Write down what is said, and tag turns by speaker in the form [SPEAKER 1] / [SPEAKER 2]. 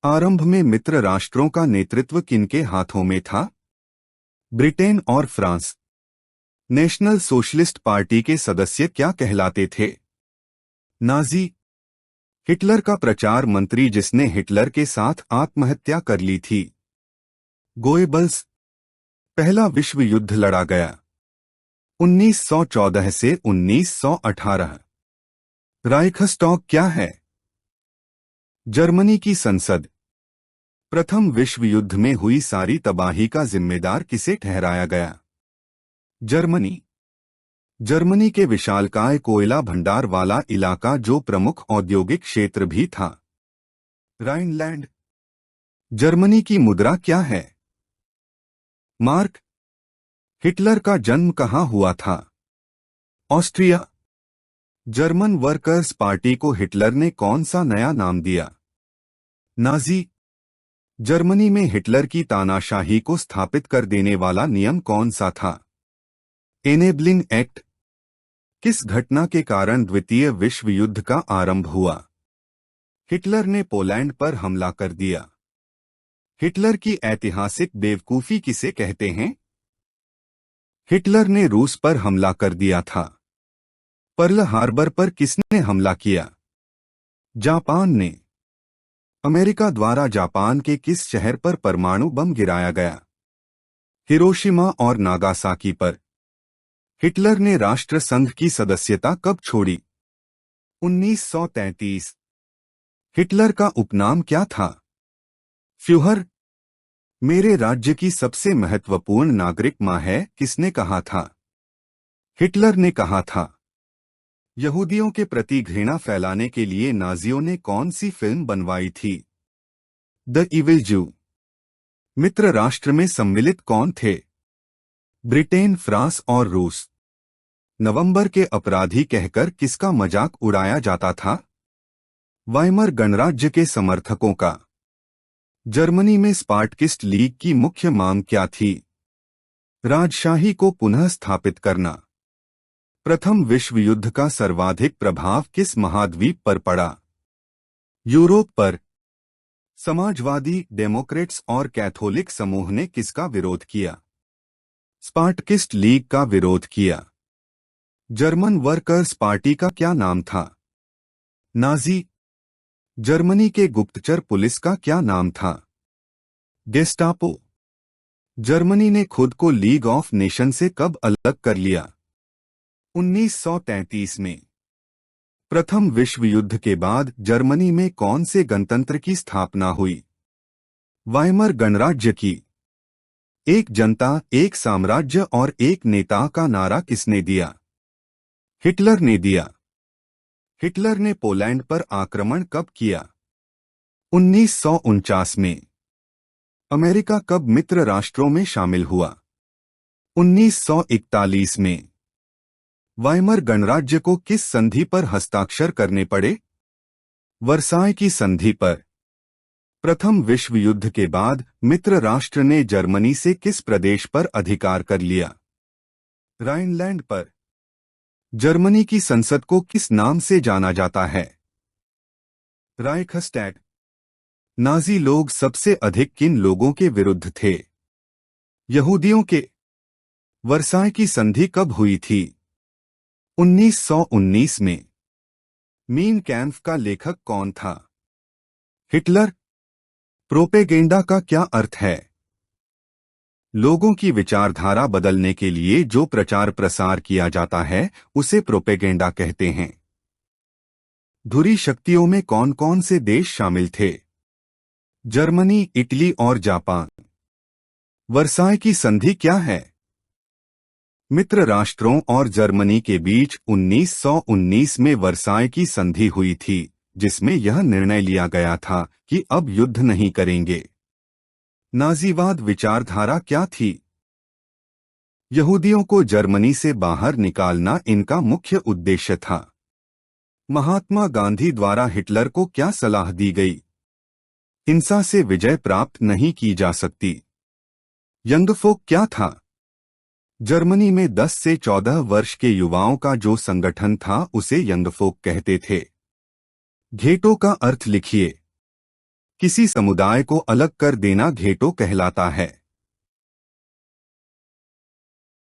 [SPEAKER 1] आरंभ में मित्र राष्ट्रों का नेतृत्व किनके हाथों में था? ब्रिटेन और फ्रांस। नेशनल सोशलिस्ट पार्टी के सदस्य क्या कहलाते थे? नाजी। हिटलर का प्रचार मंत्री जिसने हिटलर के साथ आत्महत्या कर ली थी? गोएबल्स। पहला विश्व युद्ध लड़ा गया 1914 से 1918। राइखस्टॉग क्या है? जर्मनी की संसद। प्रथम विश्व युद्ध में हुई सारी तबाही का जिम्मेदार किसे ठहराया गया? जर्मनी। जर्मनी के विशालकाय कोयला भंडार वाला इलाका जो प्रमुख औद्योगिक क्षेत्र भी था? राइनलैंड। जर्मनी की मुद्रा क्या है? मार्क। हिटलर का जन्म कहाँ हुआ था? ऑस्ट्रिया। जर्मन वर्कर्स पार्टी को हिटलर ने कौन सा नया नाम दिया? नाजी। जर्मनी में हिटलर की तानाशाही को स्थापित कर देने वाला नियम कौन सा था? Enabling act. किस घटना के कारण द्वितीय विश्व युद्ध का आरंभ हुआ? हिटलर ने पोलैंड पर हमला कर दिया। हिटलर की ऐतिहासिक बेवकूफी किसे कहते हैं? हिटलर ने रूस पर हमला कर दिया था। पर्ल हार्बर पर किसने हमला किया? जापान ने। अमेरिका द्वारा जापान के किस शहर पर परमाणु बम गिराया गया? हिरोशिमा और नागासाकी पर। हिटलर ने राष्ट्र संघ की सदस्यता कब छोड़ी? 1933। हिटलर का उपनाम क्या था? फ्यूहर। मेरे राज्य की सबसे महत्वपूर्ण नागरिक मां है किसने कहा था? हिटलर ने कहा था। यहूदियों के प्रति घृणा फैलाने के लिए नाजियों ने कौन सी फिल्म बनवाई थी? द इविल जू। मित्र राष्ट्र में सम्मिलित कौन थे? ब्रिटेन, फ्रांस और रूस। नवंबर के अपराधी कहकर किसका मजाक उड़ाया जाता था? वाइमर गणराज्य के समर्थकों का। जर्मनी में स्पार्टकिस्ट लीग की मुख्य मांग क्या थी? राजशाही को पुनः स्थापित करना। प्रथम विश्व युद्ध का सर्वाधिक प्रभाव किस महाद्वीप पर पड़ा? यूरोप पर। समाजवादी, डेमोक्रेट्स और कैथोलिक समूह ने किसका विरोध किया? स्पार्टकिस्ट लीग का विरोध किया। जर्मन वर्कर्स पार्टी का क्या नाम था? नाजी। जर्मनी के गुप्तचर पुलिस का क्या नाम था? गेस्टापो। जर्मनी ने खुद को लीग ऑफ नेशन से कब अलग कर लिया? 1933 में। प्रथम विश्व युद्ध के बाद जर्मनी में कौन से गणतंत्र की स्थापना हुई? वाइमर गणराज्य की। एक जनता, एक साम्राज्य और एक नेता का नारा किसने दिया? हिटलर ने दिया। हिटलर ने पोलैंड पर आक्रमण कब किया? 1949 में। अमेरिका कब मित्र राष्ट्रों में शामिल हुआ? 1941 में। वाइमर गणराज्य को किस संधि पर हस्ताक्षर करने पड़े? वर्साय की संधि पर। प्रथम विश्व युद्ध के बाद मित्र राष्ट्र ने जर्मनी से किस प्रदेश पर अधिकार कर लिया? राइनलैंड पर। जर्मनी की संसद को किस नाम से जाना जाता है? राइखस्टैग। नाजी लोग सबसे अधिक किन लोगों के विरुद्ध थे? यहूदियों के। वर्साय की संधि कब हुई थी? 1919 में। मीन कैम्फ का लेखक कौन था? हिटलर। प्रोपेगेंडा का क्या अर्थ है? लोगों की विचारधारा बदलने के लिए जो प्रचार प्रसार किया जाता है उसे प्रोपेगेंडा कहते हैं। धुरी शक्तियों में कौन कौन से देश शामिल थे? जर्मनी, इटली और जापान। वर्साय की संधि क्या है? मित्र राष्ट्रों और जर्मनी के बीच 1919 में वर्साय की संधि हुई थी, जिसमें यह निर्णय लिया गया था कि अब युद्ध नहीं करेंगे। नाजीवाद विचारधारा क्या थी? यहूदियों को जर्मनी से बाहर निकालना इनका मुख्य उद्देश्य था। महात्मा गांधी द्वारा हिटलर को क्या सलाह दी गई? हिंसा से विजय प्राप्त नहीं की जा सकती। यंगफोक क्या था? जर्मनी में 10 से 14 वर्ष के युवाओं का जो संगठन था उसे यंगफोक कहते थे। घेटो का अर्थ लिखिए। किसी समुदाय को अलग कर देना घेटो कहलाता है।